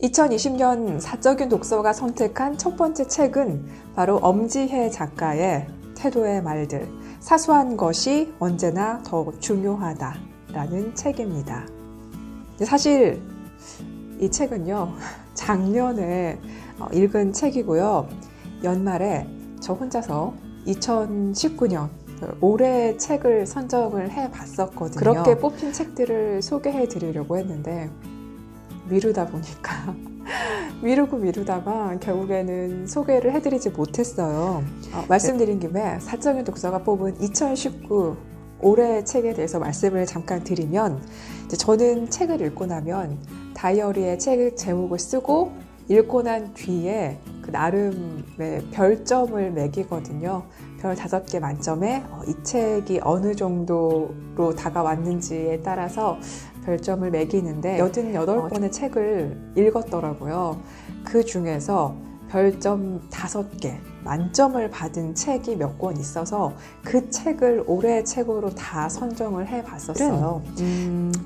2020년 사적인 독서가 선택한 첫 번째 책은 바로 엄지혜 작가의 태도의 말들, 사소한 것이 언제나 더 중요하다라는 책입니다. 사실 이 책은요, 작년에 읽은 책이고요. 연말에 저 혼자서 2019년 올해 책을 선정을 해봤었거든요. 그렇게 뽑힌 책들을 소개해 드리려고 했는데 미루다 보니까 미루다가 결국에는 소개를 해드리지 못했어요. 말씀드린 김에 사적인 독서가 뽑은 2019 올해 책에 대해서 말씀을 잠깐 드리면, 저는 책을 읽고 나면 다이어리에 책 제목을 쓰고 읽고 난 뒤에 그 나름의 별점을 매기거든요. 별 5개 만점에 이 책이 어느 정도로 다가왔는지에 따라서 별점을 매기는데 88권의 책을 읽었더라고요. 그 중에서 별점 5개, 만점을 받은 책이 몇 권 있어서 그 책을 올해의 책으로 다 선정을 해봤었어요.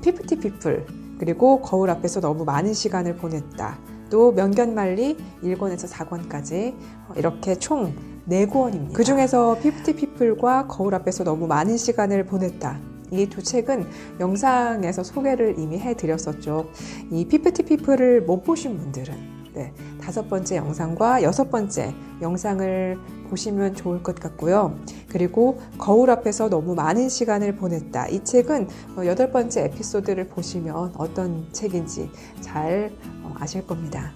피프티 피플, 그리고 거울 앞에서 너무 많은 시간을 보냈다, 또 명견말리 1권에서 4권까지 이렇게 총 4권입니다. 그 중에서 피프티 피플과 거울 앞에서 너무 많은 시간을 보냈다, 이 두 책은 영상에서 소개를 이미 해드렸었죠. 이 피프티 피플을 못 보신 분들은 5번째 영상과 6번째 영상을 보시면 좋을 것 같고요. 그리고 거울 앞에서 너무 많은 시간을 보냈다, 이 책은 8번째 에피소드를 보시면 어떤 책인지 잘 아실 겁니다.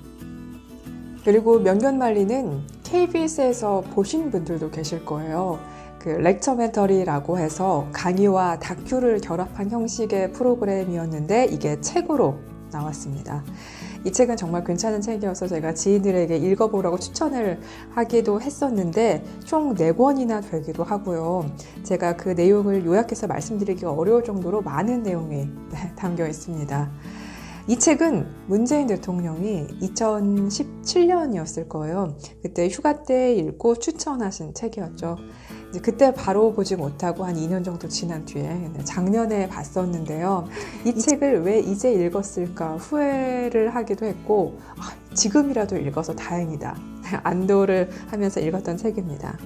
그리고 명견말리는 KBS에서 보신 분들도 계실 거예요. 그 렉처멘터리라고 해서 강의와 다큐를 결합한 형식의 프로그램이었는데 이게 책으로 나왔습니다. 이 책은 정말 괜찮은 책이어서 제가 지인들에게 읽어보라고 추천을 하기도 했었는데 총 4권이나 되기도 하고요. 제가 그 내용을 요약해서 말씀드리기가 어려울 정도로 많은 내용이 담겨 있습니다. 이 책은 문재인 대통령이 2017년이었을 거예요. 그때 휴가 때 읽고 추천하신 책이었죠. 그때 바로 보지 못하고 한 2년 정도 지난 뒤에 작년에 봤었는데요. 이 책을 왜 이제 읽었을까 후회를 하기도 했고, 지금이라도 읽어서 다행이다, 안도를 하면서 읽었던 책입니다.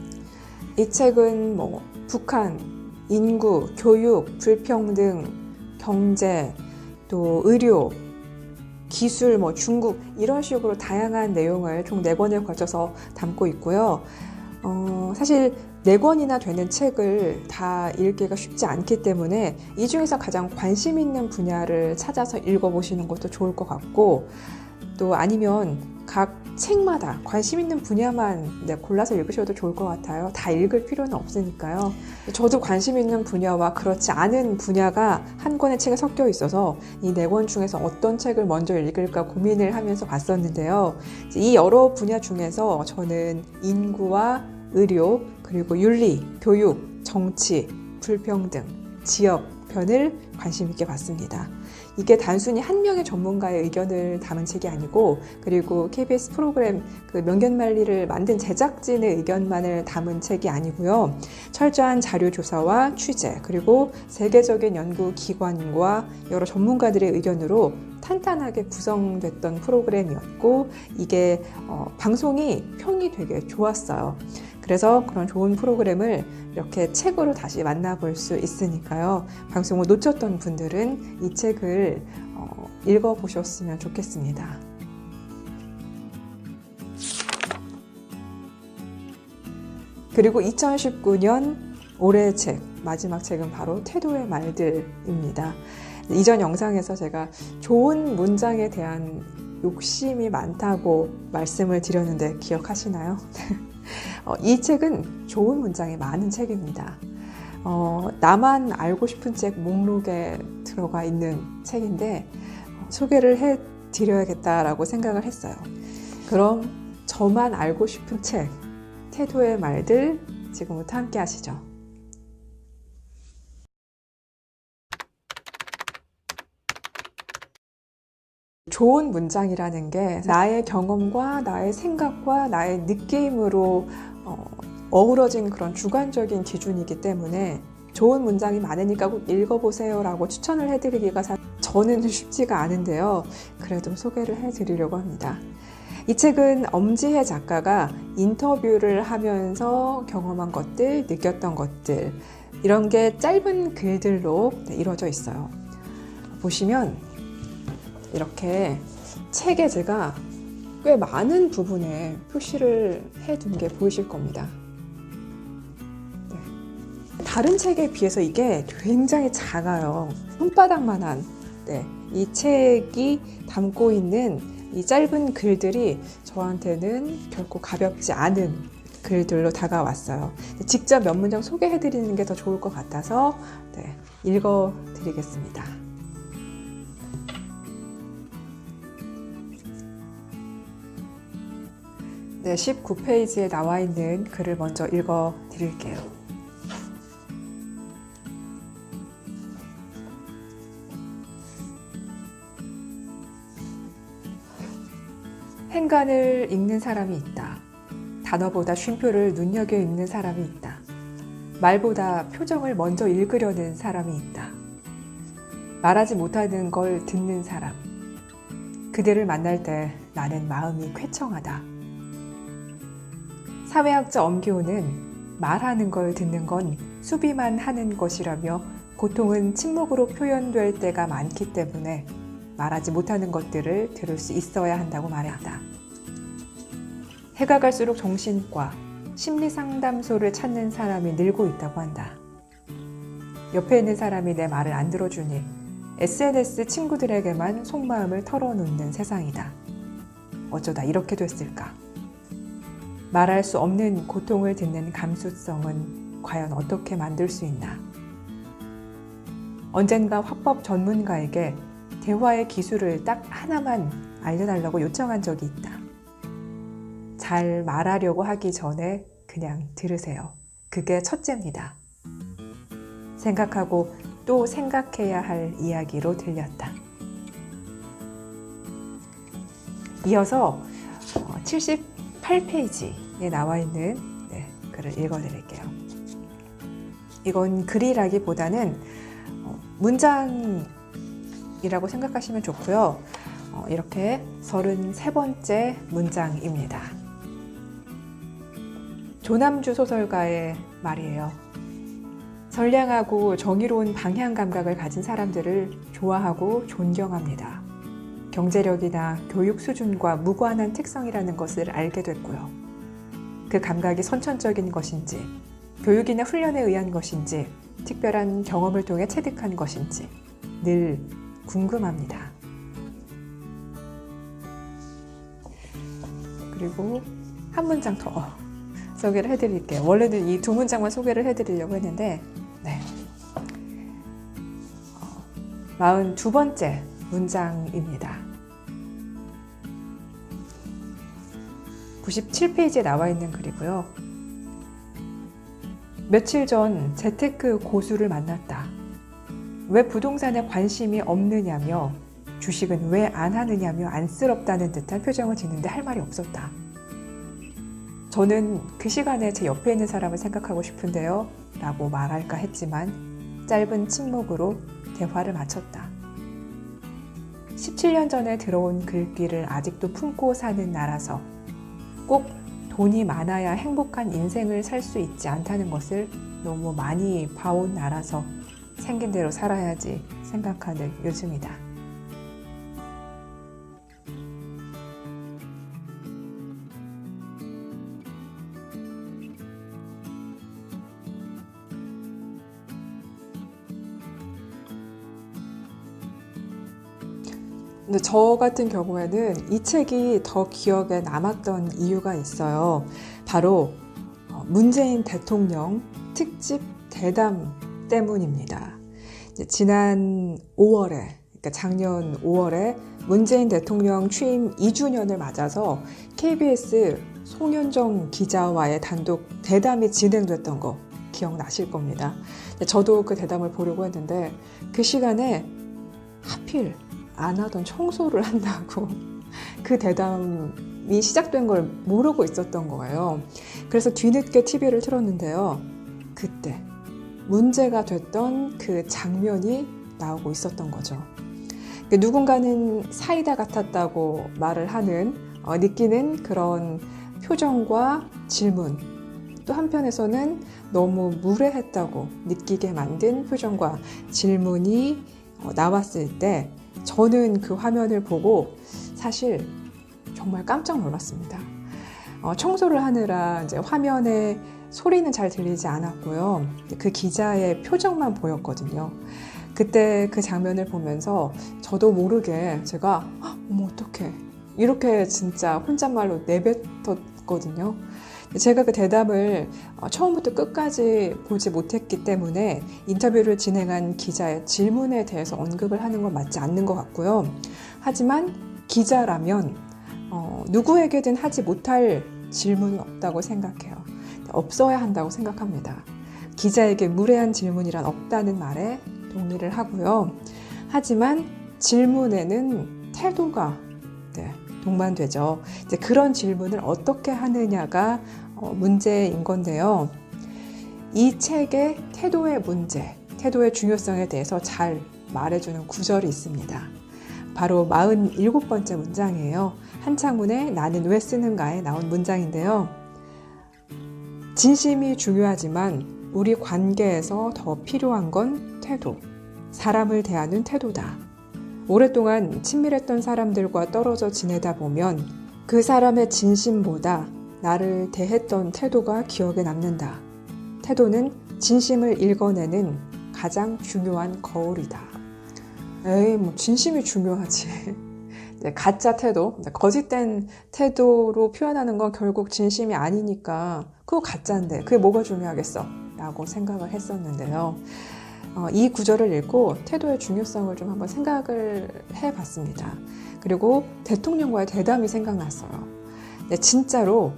이 책은 북한, 인구, 교육, 불평등, 경제, 또 의료, 기술, 중국, 이런 식으로 다양한 내용을 총 4권에 걸쳐서 담고 있고요. 사실 4권이나 되는 책을 다 읽기가 쉽지 않기 때문에 이 중에서 가장 관심 있는 분야를 찾아서 읽어보시는 것도 좋을 것 같고, 또 아니면 각 책마다 관심 있는 분야만 골라서 읽으셔도 좋을 것 같아요. 다 읽을 필요는 없으니까요. 저도 관심 있는 분야와 그렇지 않은 분야가 한 권의 책에 섞여 있어서 이 4권 중에서 어떤 책을 먼저 읽을까 고민을 하면서 봤었는데요. 이 여러 분야 중에서 저는 인구와 의료, 그리고 윤리, 교육, 정치, 불평등, 지역 편을 관심 있게 봤습니다. 이게 단순히 한 명의 전문가의 의견을 담은 책이 아니고, 그리고 KBS 프로그램 그 명견말리를 만든 제작진의 의견만을 담은 책이 아니고요. 철저한 자료 조사와 취재, 그리고 세계적인 연구기관과 여러 전문가들의 의견으로 탄탄하게 구성됐던 프로그램이었고, 이게 방송이 평이 되게 좋았어요. 그래서 그런 좋은 프로그램을 이렇게 책으로 다시 만나볼 수 있으니까요. 방송을 놓쳤던 분들은 이 책을 읽어보셨으면 좋겠습니다. 그리고 2019년 올해의 책, 마지막 책은 바로 태도의 말들입니다. 이전 영상에서 제가 좋은 문장에 대한 욕심이 많다고 말씀을 드렸는데 기억하시나요? 이 책은 좋은 문장이 많은 책입니다. 나만 알고 싶은 책 목록에 들어가 있는 책인데 소개를 해드려야겠다라고 생각을 했어요. 그럼 저만 알고 싶은 책, 태도의 말들, 지금부터 함께 하시죠. 좋은 문장이라는 게 나의 경험과 나의 생각과 나의 느낌으로 어우러진 그런 주관적인 기준이기 때문에 좋은 문장이 많으니까 꼭 읽어보세요 라고 추천을 해드리기가 저는 쉽지가 않은데요. 그래도 소개를 해드리려고 합니다. 이 책은 엄지혜 작가가 인터뷰를 하면서 경험한 것들, 느꼈던 것들, 이런 게 짧은 글들로 이루어져 있어요. 보시면 이렇게 책에 제가 꽤 많은 부분에 표시를 해둔 게 보이실 겁니다. 네. 다른 책에 비해서 이게 굉장히 작아요. 손바닥만한 이 책이 담고 있는 이 짧은 글들이 저한테는 결코 가볍지 않은 글들로 다가왔어요. 직접 몇 문장 소개해드리는 게 더 좋을 것 같아서 읽어드리겠습니다. 네, 19페이지에 나와 있는 글을 먼저 읽어드릴게요. 행간을 읽는 사람이 있다. 단어보다 쉼표를 눈여겨 읽는 사람이 있다. 말보다 표정을 먼저 읽으려는 사람이 있다. 말하지 못하는 걸 듣는 사람. 그들을 만날 때 나는 마음이 쾌청하다. 사회학자 엄기호는 말하는 걸 듣는 건 수비만 하는 것이라며 고통은 침묵으로 표현될 때가 많기 때문에 말하지 못하는 것들을 들을 수 있어야 한다고 말했다. 해가 갈수록 정신과 심리상담소를 찾는 사람이 늘고 있다고 한다. 옆에 있는 사람이 내 말을 안 들어주니 SNS 친구들에게만 속마음을 털어놓는 세상이다. 어쩌다 이렇게 됐을까? 말할 수 없는 고통을 듣는 감수성은 과연 어떻게 만들 수 있나? 언젠가 화법 전문가에게 대화의 기술을 딱 하나만 알려달라고 요청한 적이 있다. 잘 말하려고 하기 전에 그냥 들으세요. 그게 첫째입니다. 생각하고 또 생각해야 할 이야기로 들렸다. 이어서 78페이지에 나와 있는 글을 읽어드릴게요. 이건 글이라기보다는 문장이라고 생각하시면 좋고요. 이렇게 33번째 문장입니다. 조남주 소설가의 말이에요. 선량하고 정의로운 방향 감각을 가진 사람들을 좋아하고 존경합니다. 경제력이나 교육 수준과 무관한 특성이라는 것을 알게 됐고요. 그 감각이 선천적인 것인지, 교육이나 훈련에 의한 것인지, 특별한 경험을 통해 체득한 것인지 늘 궁금합니다. 그리고 한 문장 더 소개를 해드릴게요. 원래는 이 두 문장만 소개를 해드리려고 했는데 42번째 문장입니다. 97페이지에 나와 있는 글이고요. 며칠 전 재테크 고수를 만났다. 왜 부동산에 관심이 없느냐며 주식은 왜 안 하느냐며 안쓰럽다는 듯한 표정을 짓는데 할 말이 없었다. 저는 그 시간에 제 옆에 있는 사람을 생각하고 싶은데요 라고 말할까 했지만 짧은 침묵으로 대화를 마쳤다. 17년 전에 들어온 글귀를 아직도 품고 사는 나라서 꼭 돈이 많아야 행복한 인생을 살 수 있지 않다는 것을 너무 많이 봐온 나라서 생긴 대로 살아야지 생각하는 요즘이다. 근데 저 같은 경우에는 이 책이 더 기억에 남았던 이유가 있어요. 바로 문재인 대통령 특집 대담 때문입니다. 지난 5월에, 그러니까 작년 5월에 문재인 대통령 취임 2주년을 맞아서 KBS 송윤정 기자와의 단독 대담이 진행됐던 거 기억나실 겁니다. 저도 그 대담을 보려고 했는데 그 시간에 하필 안 하던 청소를 한다고 그 대담이 시작된 걸 모르고 있었던 거예요. 그래서 뒤늦게 TV를 틀었는데요. 그때 문제가 됐던 그 장면이 나오고 있었던 거죠. 누군가는 사이다 같았다고 말을 하는, 느끼는 그런 표정과 질문, 또 한편에서는 너무 무례했다고 느끼게 만든 표정과 질문이 나왔을 때 저는 그 화면을 보고 사실 정말 깜짝 놀랐습니다. 청소를 하느라 이제 화면에 소리는 잘 들리지 않았고요. 그 기자의 표정만 보였거든요. 그때 그 장면을 보면서 저도 모르게 제가 어머 어떡해 이렇게 진짜 혼잣말로 내뱉었거든요. 제가 그 대담을 처음부터 끝까지 보지 못했기 때문에 인터뷰를 진행한 기자의 질문에 대해서 언급을 하는 건 맞지 않는 것 같고요. 하지만 기자라면 누구에게든 하지 못할 질문은 없다고 생각해요. 없어야 한다고 생각합니다. 기자에게 무례한 질문이란 없다는 말에 동의를 하고요. 하지만 질문에는 태도가 동반되죠. 이제 그런 질문을 어떻게 하느냐가 문제인 건데요. 이 책의 태도의 문제, 태도의 중요성에 대해서 잘 말해주는 구절이 있습니다. 바로 47번째 문장이에요. 한창훈의 나는 왜 쓰는가에 나온 문장인데요. 진심이 중요하지만 우리 관계에서 더 필요한 건 태도, 사람을 대하는 태도다. 오랫동안 친밀했던 사람들과 떨어져 지내다 보면 그 사람의 진심보다 나를 대했던 태도가 기억에 남는다. 태도는 진심을 읽어내는 가장 중요한 거울이다. 에이, 뭐 진심이 중요하지. 가짜 태도, 거짓된 태도로 표현하는 건 결국 진심이 아니니까 그거 가짜인데 그게 뭐가 중요하겠어? 라고 생각을 했었는데요. 이 구절을 읽고 태도의 중요성을 좀 한번 생각을 해봤습니다. 그리고 대통령과의 대담이 생각났어요. 진짜로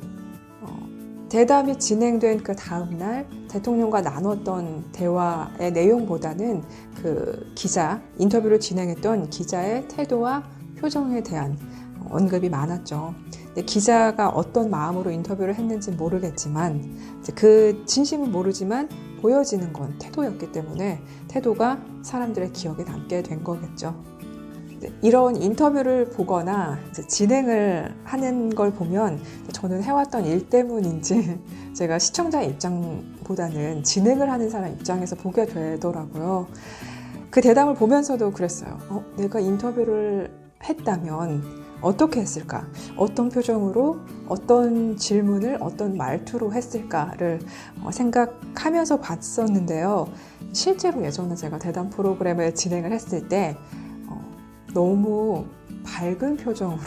대담이 진행된 그 다음날 대통령과 나눴던 대화의 내용보다는 그 기자, 인터뷰를 진행했던 기자의 태도와 표정에 대한 언급이 많았죠. 기자가 어떤 마음으로 인터뷰를 했는지 모르겠지만 그 진심은 모르지만 보여지는 건 태도였기 때문에 태도가 사람들의 기억에 남게 된 거겠죠. 이런 인터뷰를 보거나 진행을 하는 걸 보면 저는 해왔던 일 때문인지 제가 시청자 입장보다는 진행을 하는 사람 입장에서 보게 되더라고요. 그 대담을 보면서도 그랬어요. 내가 인터뷰를 했다면 어떻게 했을까? 어떤 표정으로, 어떤 질문을, 어떤 말투로 했을까를 생각하면서 봤었는데요. 실제로 예전에 제가 대담 프로그램을 진행을 했을 때 너무 밝은 표정으로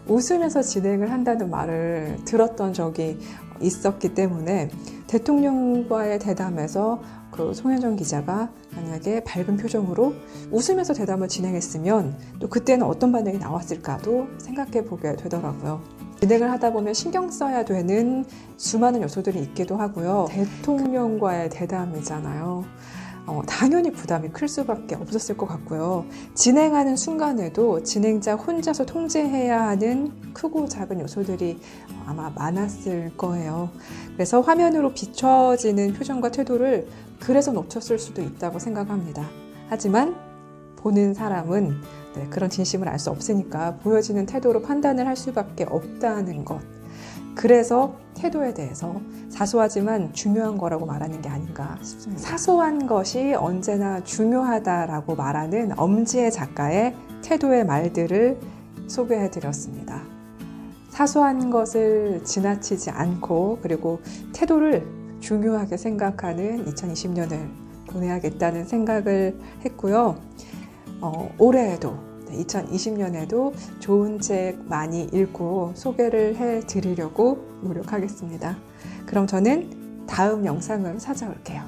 웃으면서 진행을 한다는 말을 들었던 적이 있었기 때문에 대통령과의 대담에서 그 송현정 기자가 만약에 밝은 표정으로 웃으면서 대담을 진행했으면 또 그때는 어떤 반응이 나왔을까도 생각해 보게 되더라고요. 진행을 하다 보면 신경 써야 되는 수많은 요소들이 있기도 하고요. 대통령과의 대담이잖아요. 당연히 부담이 클 수밖에 없었을 것 같고요. 진행하는 순간에도 진행자 혼자서 통제해야 하는 크고 작은 요소들이 아마 많았을 거예요. 그래서 화면으로 비춰지는 표정과 태도를 그래서 놓쳤을 수도 있다고 생각합니다. 하지만 보는 사람은 그런 진심을 알 수 없으니까 보여지는 태도로 판단을 할 수밖에 없다는 것. 그래서 태도에 대해서 사소하지만 중요한 거라고 말하는 게 아닌가 싶습니다. 사소한 것이 언제나 중요하다라고 말하는 엄지혜 작가의 태도의 말들을 소개해드렸습니다. 사소한 것을 지나치지 않고 그리고 태도를 중요하게 생각하는 2020년을 보내야겠다는 생각을 했고요. 올해에도 2020년에도 좋은 책 많이 읽고 소개를 해드리려고 노력하겠습니다. 그럼 저는 다음 영상으로 찾아올게요.